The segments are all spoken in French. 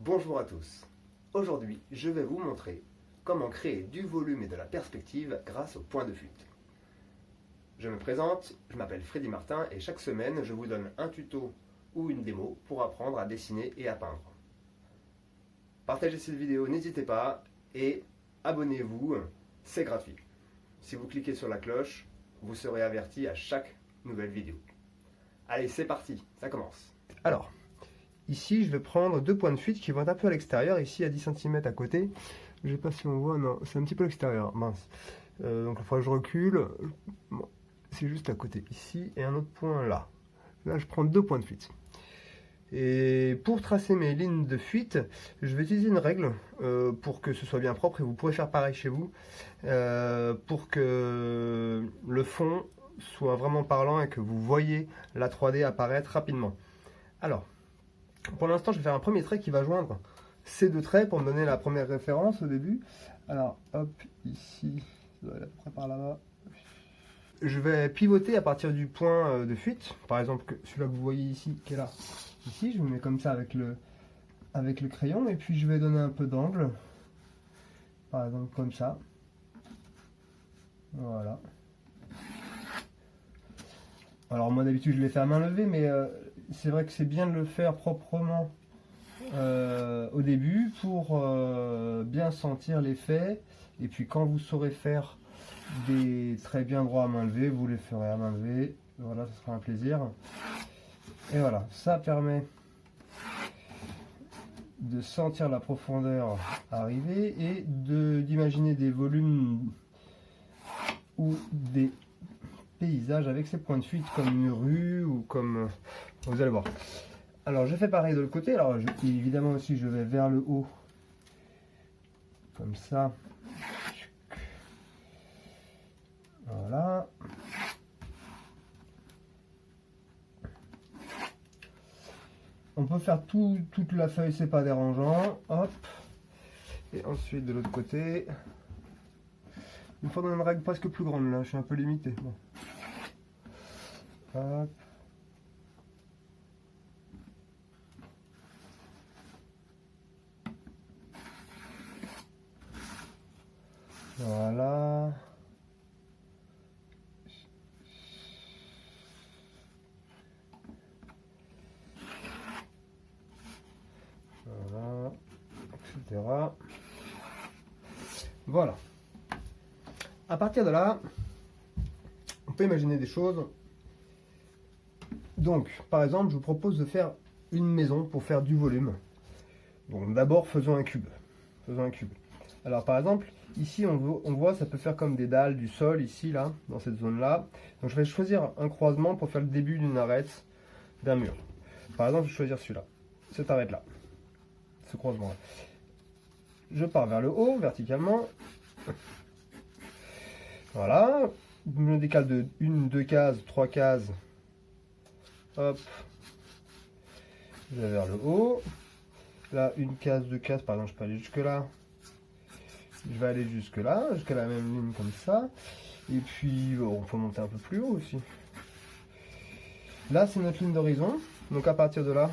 Bonjour à tous. Aujourd'hui, je vais vous montrer comment créer du volume et de la perspective grâce au point de fuite. Je me présente, je m'appelle Freddy Martin et chaque semaine, je vous donne un tuto ou une démo pour apprendre à dessiner et à peindre. Partagez cette vidéo, n'hésitez pas et abonnez-vous, c'est gratuit. Si vous cliquez sur la cloche, vous serez averti à chaque nouvelle vidéo. Allez, c'est parti, ça commence. Alors, ici, je vais prendre deux points de fuite qui vont être un peu à l'extérieur, ici à 10 cm à côté. Je ne sais pas si on voit, non, c'est un petit peu à l'extérieur, mince. Donc il faudra que je recule. Bon, c'est juste à côté, ici, et un autre point là. Là, je prends deux points de fuite. Et pour tracer mes lignes de fuite, je vais utiliser une règle pour que ce soit bien propre, et vous pourrez faire pareil chez vous, pour que le fond soit vraiment parlant et que vous voyez la 3D apparaître rapidement. Alors, pour l'instant, je vais faire un premier trait qui va joindre ces deux traits pour me donner la première référence au début. Alors, hop, ici, ça doit être à peu près par là-bas. Je vais pivoter à partir du point de fuite. Par exemple, celui-là que vous voyez ici, qui est là. Ici, je me mets comme ça avec le crayon. Et puis, je vais donner un peu d'angle. Par exemple, comme ça. Voilà. Alors, moi, d'habitude, je les fais à main levée, mais c'est vrai que c'est bien de le faire proprement au début pour bien sentir l'effet. Et puis quand vous saurez faire des traits bien droits à main levée, vous les ferez à main levée. Voilà, ce sera un plaisir. Et voilà, ça permet de sentir la profondeur arriver et d'imaginer des volumes ou des paysages avec ces points de fuite comme une rue ou comme vous allez voir. Alors je fais pareil de l'autre côté. Alors évidemment aussi je vais vers le haut comme ça. Voilà. On peut faire toute la feuille, c'est pas dérangeant. Hop. Et ensuite de l'autre côté. Il me faudrait une règle presque plus grande là, je suis un peu limité. Bon. Hop. Voilà. Voilà. Etc. Voilà. À partir de là, on peut imaginer des choses. Donc, par exemple, je vous propose de faire une maison pour faire du volume. Bon, d'abord, faisons un cube. Faisons un cube. Alors, par exemple, ici, on voit, ça peut faire comme des dalles du sol, ici, là, dans cette zone-là. Donc, je vais choisir un croisement pour faire le début d'une arête d'un mur. Par exemple, je vais choisir celui-là, cette arête-là, ce croisement-là. Je pars vers le haut, verticalement. Voilà. Je me décale de 1, 2 cases, 3 cases. Hop. Je vais vers le haut. Là, une case, deux cases, par exemple, je peux aller jusque là. Je vais aller jusque là, jusqu'à la même ligne comme ça. Et puis, bon, on peut monter un peu plus haut aussi. Là, c'est notre ligne d'horizon. Donc, à partir de là,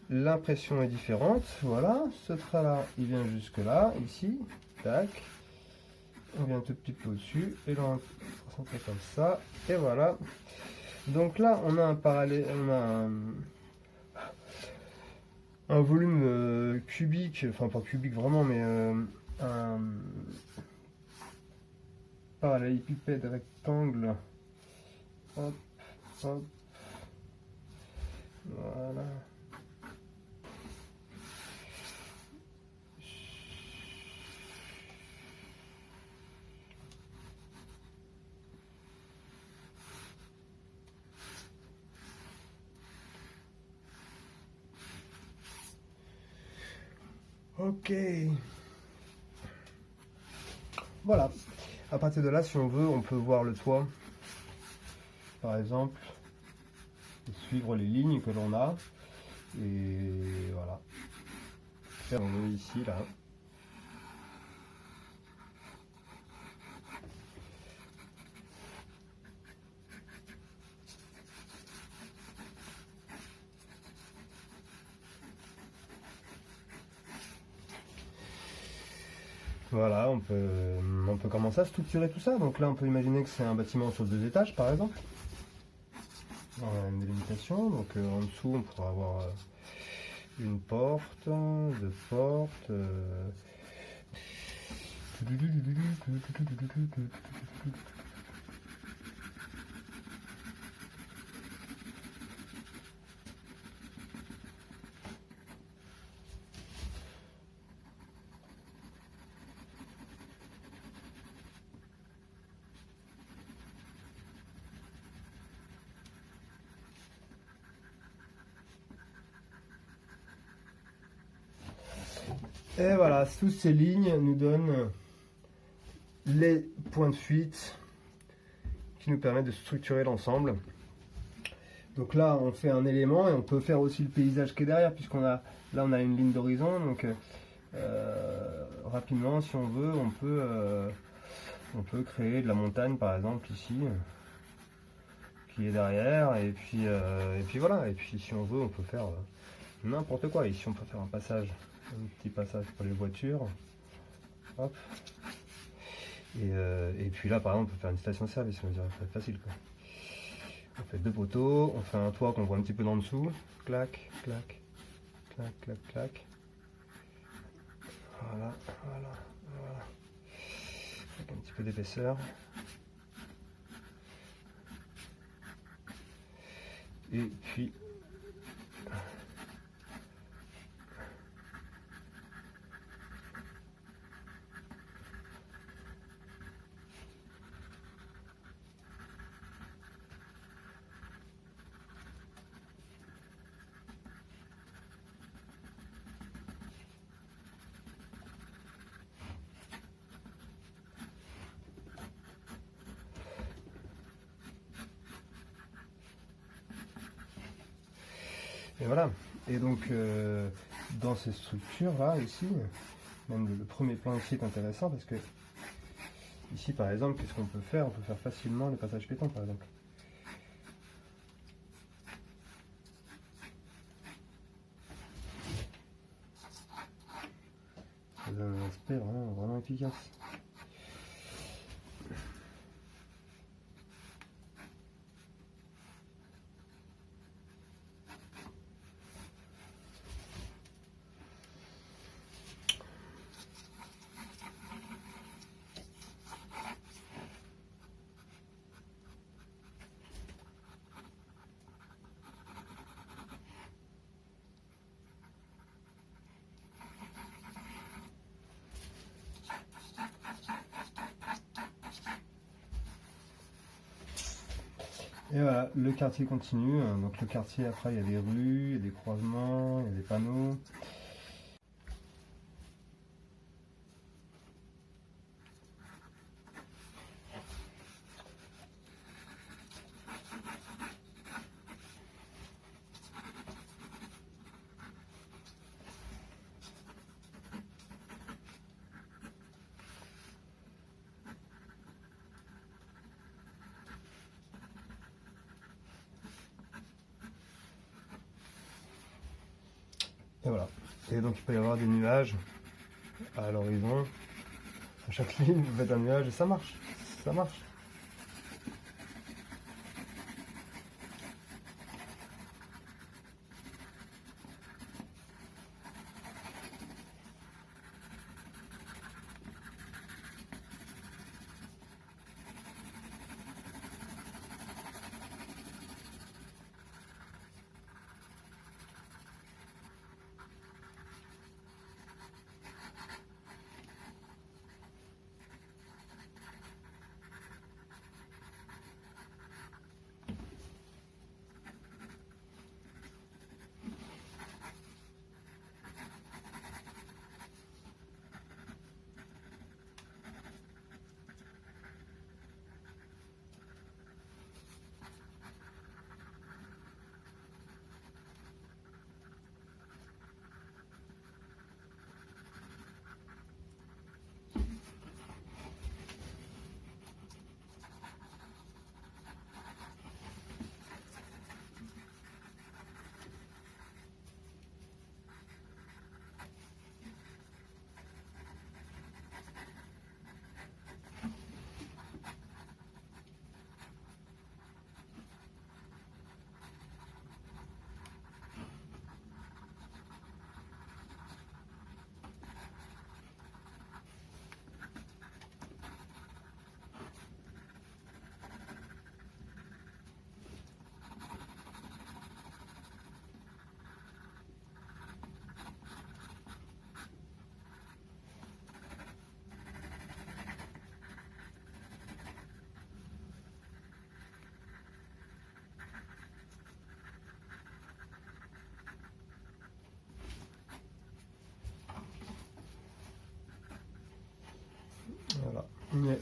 l'impression est différente. Voilà, ce trait-là, il vient jusque là, ici. Tac. On vient un tout petit peu au-dessus. Et là, on va centrer comme ça. Et voilà. Donc là, on a un parallèle, on a un volume cubique, enfin pas cubique vraiment, mais un parallélépipède rectangle. Hop, hop. Voilà. Ok. Voilà. À partir de là, si on veut, on peut voir le toit, par exemple, et suivre les lignes que l'on a. Et voilà. On est ici, là. Voilà, on peut commencer à structurer tout ça. Donc là, on peut imaginer que c'est un bâtiment sur 2 étages, par exemple. On a une délimitation. Donc en dessous, on pourra avoir une porte, 2 portes. Et voilà, toutes ces lignes nous donnent les points de fuite qui nous permettent de structurer l'ensemble. Donc là, on fait un élément et on peut faire aussi le paysage qui est derrière, puisqu'on a là on a une ligne d'horizon. Donc rapidement, si on veut, on peut créer de la montagne, par exemple ici, qui est derrière. Et puis voilà. Et puis si on veut, on peut faire n'importe quoi. Ici, on peut faire un petit passage pour les voitures. Hop. Et puis là, par exemple, on peut faire une station-service, ça va être facile, quoi. On fait 2 poteaux, on fait un toit qu'on voit un petit peu d'en dessous. Clac, clac, clac, clac, clac. Voilà, voilà, voilà. Avec un petit peu d'épaisseur. Et puis... Et voilà. Et donc, dans ces structures-là, ici, même le premier plan ici est intéressant parce que, ici, par exemple, qu'est-ce qu'on peut faire? On peut faire facilement le passage piéton, par exemple. Ça donne un aspect vraiment efficace. Et voilà, le quartier continue. Donc le quartier, après, il y a des rues, il y a des croisements, il y a des panneaux. Et voilà. Et donc il peut y avoir des nuages à l'horizon. À chaque ligne, vous faites un nuage et ça marche. Ça marche. Ouais.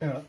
Et voilà.